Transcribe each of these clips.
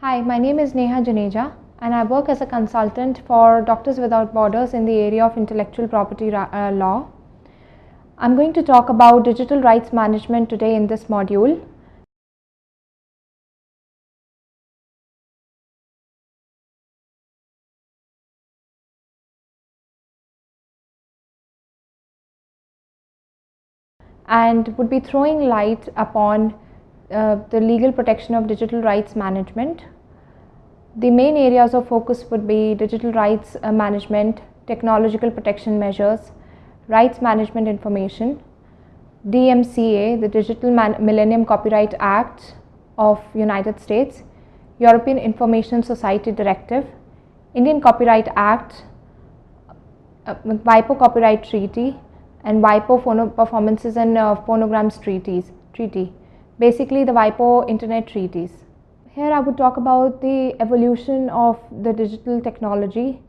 Hi, my name is Neha Juneja and I work as a consultant for Doctors Without Borders in the area of intellectual property law. I'm going to talk about digital rights management today in this module. And would be throwing light upon the legal protection of digital rights management. The main areas of focus would be digital rights management, technological protection measures, rights management information, DMCA, the Digital Millennium Copyright Act of United States, European Information Society Directive, Indian Copyright Act, WIPO Copyright Treaty, and WIPO Performances and Phonograms Treaty, basically the WIPO Internet Treaties. Here I would talk about the evolution of the digital technology.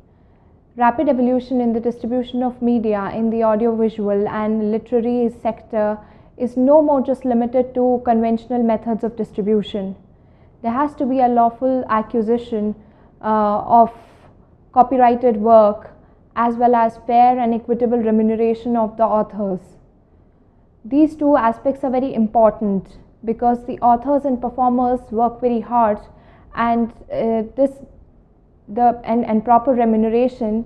Rapid evolution in the distribution of media in the audiovisual and literary sector is no more just limited to conventional methods of distribution. There has to be a lawful acquisition of copyrighted work as well as fair and equitable remuneration of the authors. These two aspects are very important because the authors and performers work very hard, and proper remuneration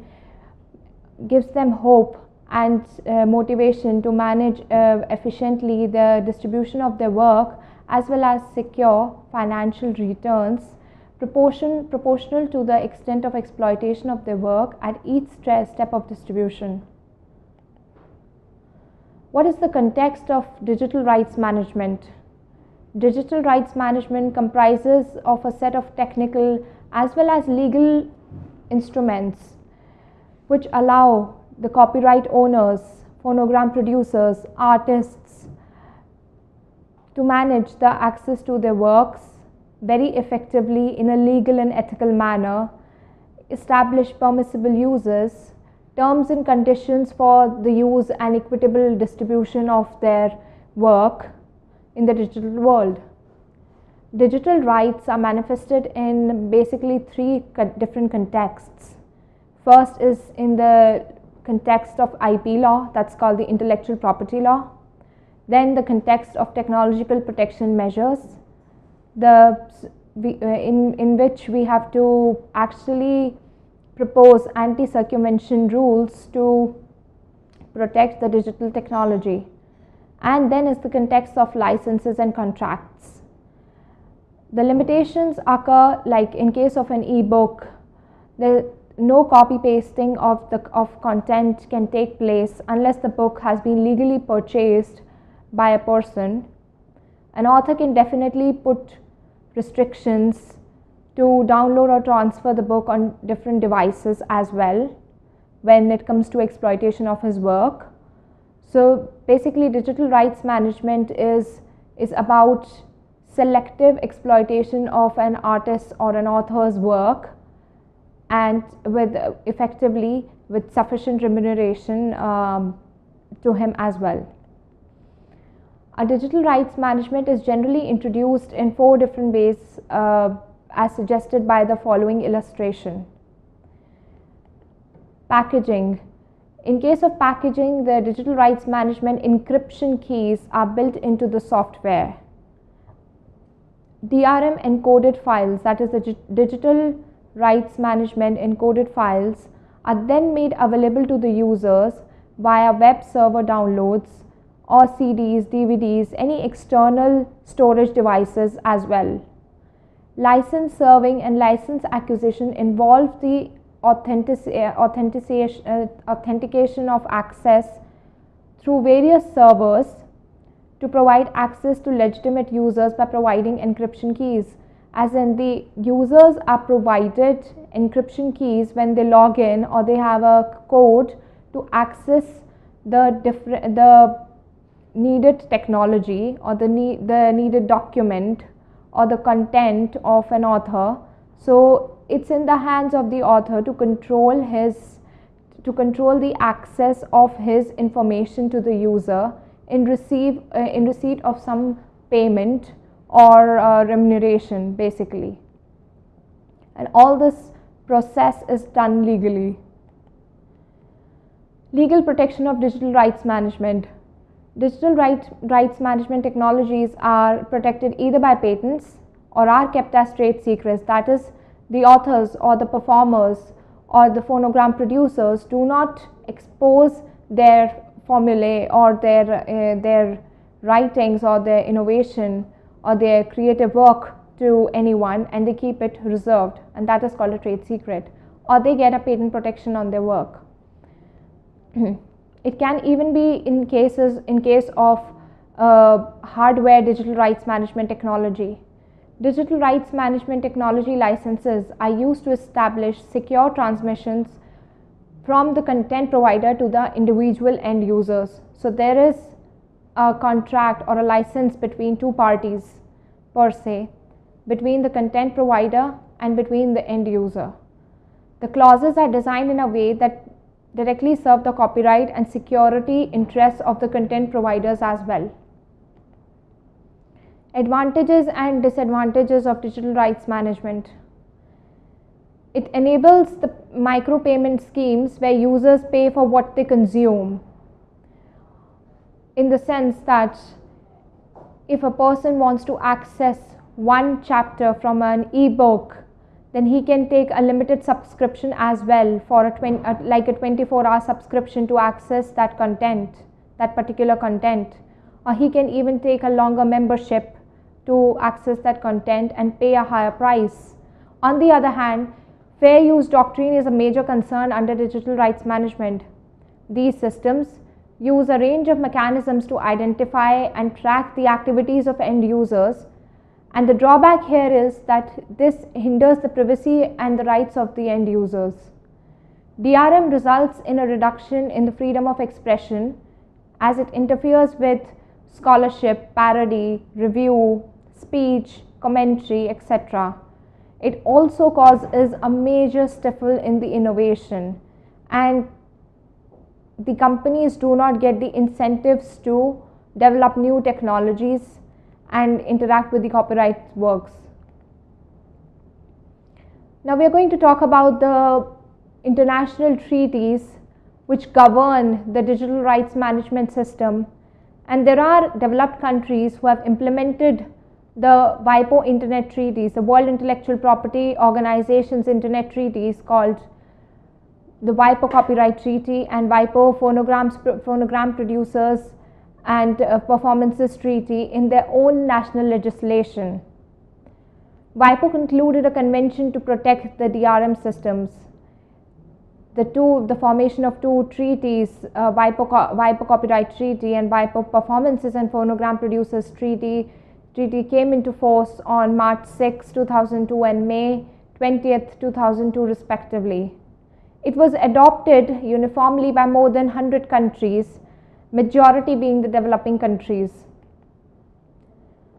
gives them hope and motivation to manage efficiently the distribution of their work as well as secure financial returns proportional to the extent of exploitation of their work at each step of distribution. What is the context of digital rights management? Digital rights management comprises of a set of technical as well as legal instruments which allow the copyright owners, phonogram producers, artists to manage the access to their works very effectively in a legal and ethical manner, establish permissible uses, terms and conditions for the use and equitable distribution of their work in the digital world. Digital rights are manifested in basically three different contexts. First is in the context of IP law, that's called the intellectual property law. Then the context of technological protection measures, in which we have to actually propose anti-circumvention rules to protect the digital technology. And then is the context of licenses and contracts. The limitations occur like in case of an e-book, no copy pasting of content can take place unless the book has been legally purchased by a person. An author can definitely put restrictions to download or transfer the book on different devices as well when it comes to exploitation of his work. So basically digital rights management is about selective exploitation of an artist or an author's work, and effectively with sufficient remuneration to him as well. A digital rights management is generally introduced in 4 different ways as suggested by the following illustration. Packaging. In case of packaging, the digital rights management encryption keys are built into the software. DRM encoded files, that is the digital rights management encoded files, are then made available to the users via web server downloads or CDs, DVDs, any external storage devices as well. License serving and license acquisition involve the authentication of access through various servers to provide access to legitimate users by providing encryption keys, as in the users are provided encryption keys when they log in or they have a code to access the needed technology or the needed document or the content of an author. So it's in the hands of the author to control the access of his information to the user in receipt of some payment or remuneration basically. and all this process is done legally. Legal protection of digital rights management. Digital rights management technologies are protected either by patents or are kept as trade secrets. That is, the authors or the performers or the phonogram producers do not expose their formulae or their writings or their innovation or their creative work to anyone, and they keep it reserved, and that is called a trade secret, or they get a patent protection on their work. It can even be in case of hardware digital rights management technology. Digital rights management technology licenses are used to establish secure transmissions from the content provider to the individual end users. So there is a contract or a license between two parties per se, between the content provider and between the end user. The clauses are designed in a way that directly serve the copyright and security interests of the content providers as well. Advantages and disadvantages of digital rights management. It enables the micropayment schemes where users pay for what they consume, in the sense that if a person wants to access one chapter from an ebook, then he can take a limited subscription as well for like a 24-hour subscription to access that content, that particular content, or he can even take a longer membership to access that content and pay a higher price. On the other hand, fair use doctrine is a major concern under digital rights management. These systems use a range of mechanisms to identify and track the activities of end users, and the drawback here is that this hinders the privacy and the rights of the end users. DRM results in a reduction in the freedom of expression as it interferes with scholarship, parody, review, speech, commentary, etc. It also causes a major stifle in the innovation, and the companies do not get the incentives to develop new technologies and interact with the copyright works. Now we are going to talk about the international treaties which govern the digital rights management system, and there are developed countries who have implemented the WIPO Internet Treaties, the World Intellectual Property Organization's Internet Treaties, called the WIPO Copyright Treaty and WIPO Phonogram Producers and Performances Treaty in their own national legislation. WIPO concluded a convention to protect the DRM systems. The formation of two treaties, WIPO Copyright Treaty and WIPO Performances and Phonogram Producers Treaty came into force on March 6, 2002 and May 20th, 2002 respectively. It was adopted uniformly by more than 100 countries, majority being the developing countries.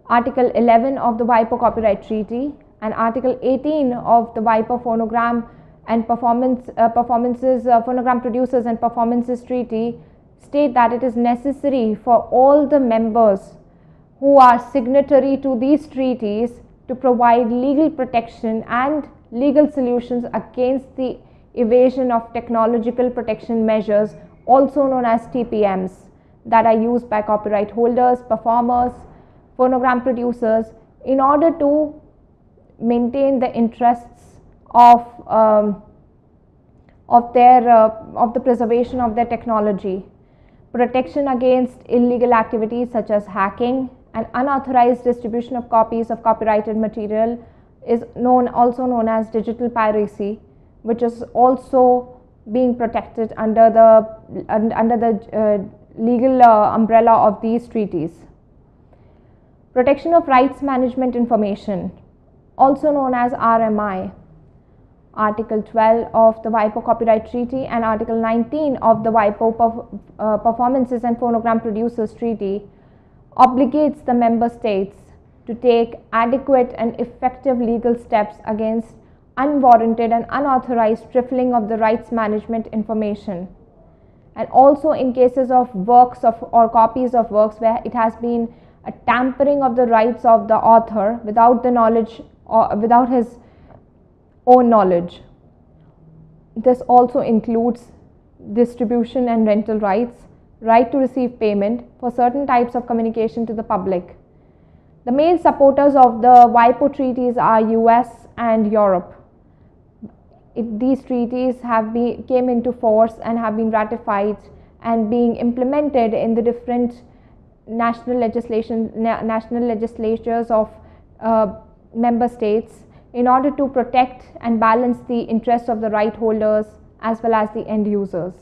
Article 11 of the WIPO Copyright Treaty and Article 18 of the WIPO Phonogram and Phonogram Producers and Performances Treaty state that it is necessary for all the members who are signatory to these treaties to provide legal protection and legal solutions against the evasion of technological protection measures, also known as TPMs, that are used by copyright holders, performers, phonogram producers, in order to maintain the interests of the preservation of their technology. Protection against illegal activities such as hacking and unauthorized distribution of copies of copyrighted material is also known as digital piracy, which is also being protected under the legal umbrella of these treaties. Protection of rights management information, also known as RMI. Article 12 of the WIPO Copyright Treaty and Article 19 of the WIPO Performances and Phonogram Producers Treaty obligates the member states to take adequate and effective legal steps against unwarranted and unauthorized trifling of the rights management information, and also in cases of works or copies of works where it has been a tampering of the rights of the author without the knowledge or without his own knowledge. This also includes distribution and rental rights, right to receive payment for certain types of communication to the public. The main supporters of the WIPO treaties are US and Europe. These treaties came into force and have been ratified and being implemented in the different national legislatures of member states in order to protect and balance the interests of the right holders as well as the end users.